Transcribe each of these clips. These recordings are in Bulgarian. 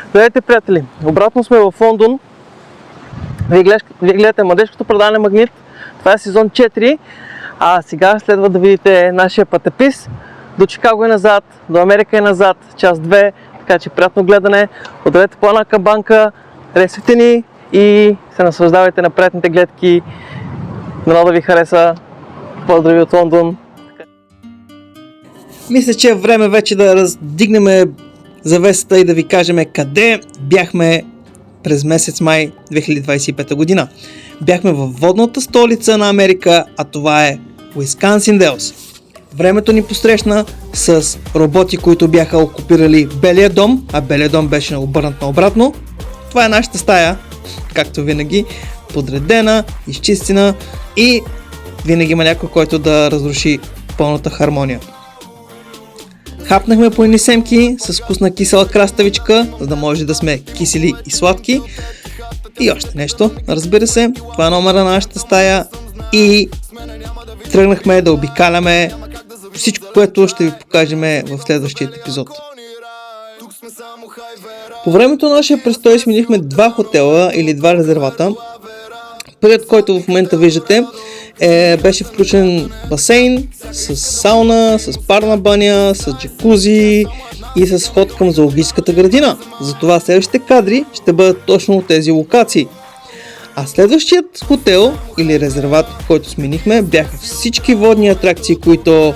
Здравейте, приятели! Обратно сме в Лондон. Вие гледате младежкото предаване Магнит. Това е сезон 4. А сега следва да видите нашия пътепис. До Чикаго е назад, до Америка е назад, част 2. Така че приятно гледане. Отдавете по една камбанка, харесвайте ни и се наслаждавайте на приятните гледки. Дано да ви хареса. Поздрави от Лондон! Мисля, че е време вече да раздигнем завесата и да ви кажем къде бяхме през месец май 2025 година. Бяхме във водната столица на Америка, а това е Уисконсин Делс. Времето ни посрещна с роботи, които бяха окупирали Белия дом, а Белия дом беше обърнат наобратно. Това е нашата стая, както винаги, подредена, изчистена и винаги има някой, който да разруши пълната хармония. Хапнахме по едни семки с вкусна кисела краставичка, за да може да сме кисели и сладки. И още нещо, разбира се, това е номера на нашата стая и тръгнахме да обикаляме всичко, което ще ви покажем в следващия епизод. По времето на нашия престой сменихме два хотела или два резервата. Първият, който в момента виждате, беше включен басейн с сауна, с парна баня, с джакузи и с вход към зоологическата градина. Затова следващите кадри ще бъдат точно от тези локации. А следващият хотел или резерват, който сменихме, бяха всички водни атракции, които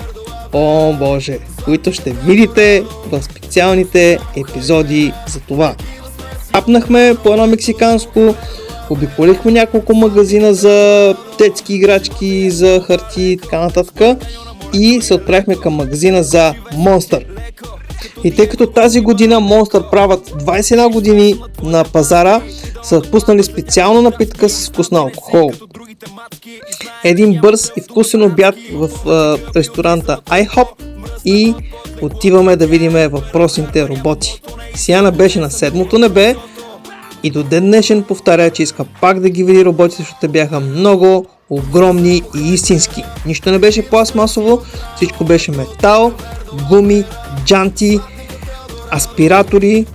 които ще видите в специалните епизоди за това. Хапнахме по едно мексиканско, обиколихме няколко магазина за детски играчки, за хартии и така нататък и се отправихме към магазина за Monster. И тъй като тази година Monster правят 21 години на пазара, са пуснали специална напитка с вкус на алкохол. Един бърз и вкусен обяд в ресторанта IHOP и отиваме да видим въпросните роботи. Сияна беше на седмото небе и до ден днешен повтаря, че иска пак да ги види роботите, защото бяха много огромни и истински. Нищо не беше пластмасово, всичко беше метал, гуми, джанти, аспиратори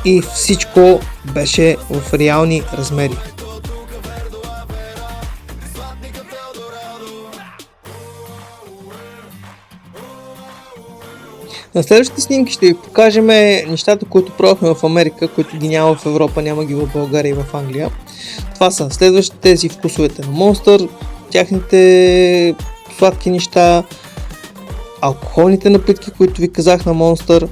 и всичко беше в реални размери. На следващите снимки ще ви покажем нещата, които пробвахме в Америка, които ги няма в Европа, няма ги в България и в Англия. Това са следващите тези вкусовете на Monster, тяхните сладки неща, алкохолните напитки, които ви казах на Monster,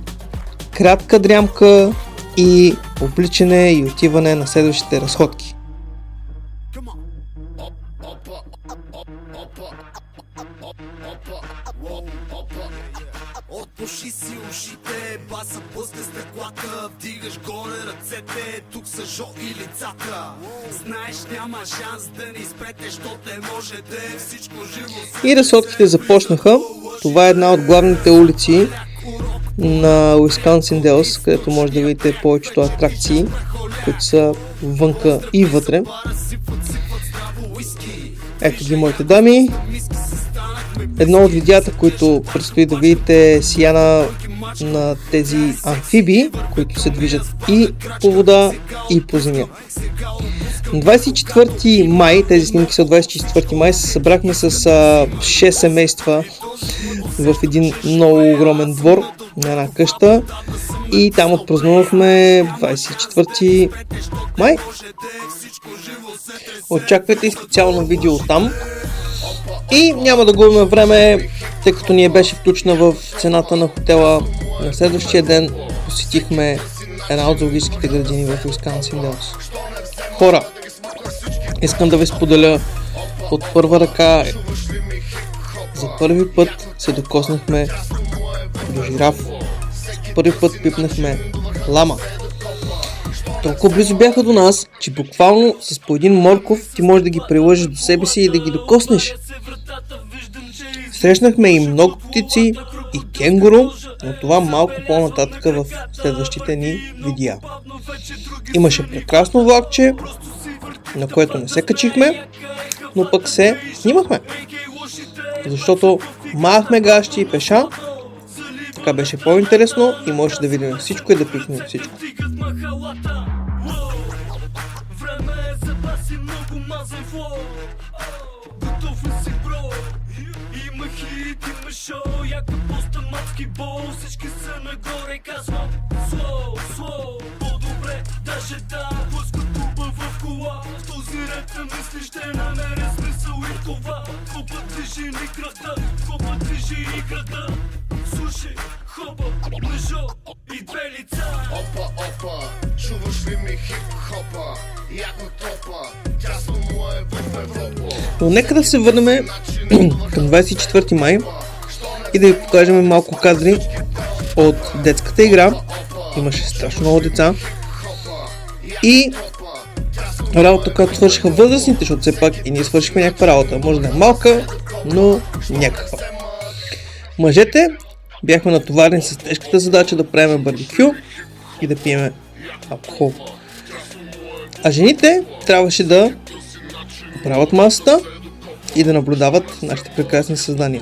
кратка дрямка и обличане и отиване на следващите разходки. Отпуши си ушите, баса пусне стъклата, вдигаш горе ръцете, тук са жо и лицата. Знаеш няма шанс да ни спрете, защото не може да е всичко живо. И разходките започнаха. Това е една от главните улици на Уисконсин Делс, където може да видите повечето атракции, които са вънка и вътре. Ето ги моите дами. Едно от видеята, които предстои да видите е сияна на тези амфибии, които се движат и по вода, и по земя. На 24 май, тези снимки са от 24 май, се събрахме с 6 семейства в един много огромен двор на една къща и там отпразнувахме 24 май. Очаквайте и специално видео там. И няма да губим време, тъй като ни беше включена в цената на хотела. На следващия ден посетихме една от зоологическите градини в Уисконсин Делс. Хора, искам да ви споделя от първа ръка. За първи път се докоснахме до жираф. За първи път пипнахме лама. Толкова близо бяха до нас, че буквално с по един морков ти можеш да ги прилъжеш до себе си и да ги докоснеш. Срещнахме и много птици, и кенгуру, но това малко по-нататък в следващите ни видеа. Имаше прекрасно влакче, на което не се качихме, но пък се снимахме. Защото махме гащи и пеша, така беше по-интересно и можеше да видим всичко и да пикнем всичко. Време е за баси, много мазен флоу. Готов ли си, бро? Има хит, има шоу, яка поста мацки бол. Всички са нагоре, казвам слоу, слоу. По-добре, даже да блъскат туба в кола. В този ред на мисли ще намеря смисъл и това. Какво път движи ни кръвта, какво път движи играта. Слушай, хоба, лежо и две лица. Опа, опа, чуваш ли ми хип-хопа? Яко топа, тясно му е в Европа. Но нека да се върнем към 24 май и да ви покажем малко кадри от детската игра. Имаше страшно много деца и работа, която свършиха възрастните, защото все пак и ние свършихме някаква работа. Може да е малка, но някаква. Мъжете бяхме натоварени с тежката задача да правим барбекю и да пиеме алкохол. А жените трябваше да правят масата и да наблюдават нашите прекрасни създания.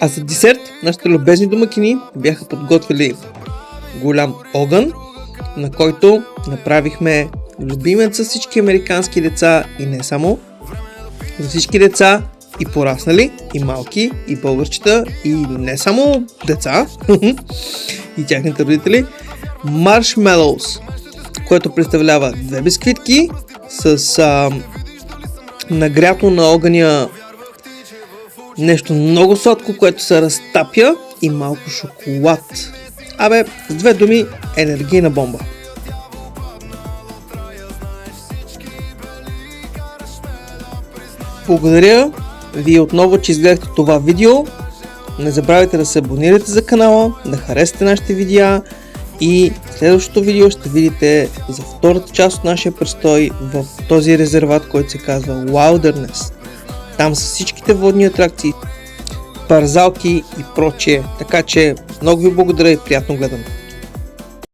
А за десерт нашите любезни домакини бяха подготвили голям огън, на който направихме любимец за всички американски деца и не само. За всички деца и пораснали, и малки, и българчета, и не само деца, и тяхните родители. Маршмелоус, което представлява две бисквитки с нагрято на огъня нещо много сладко, което се разтапя и малко шоколад. Абе, с две думи, енергийна бомба. Благодаря ви отново, че изгледахте това видео. Не забравяйте да се абонирате за канала, да харесате нашите видеа и в следващото видео ще видите за втората част от нашия престой в този резерват, който се казва Wilderness. Там са всичките водни атракции, парзалки и прочее. Така че много ви благодаря и приятно гледане.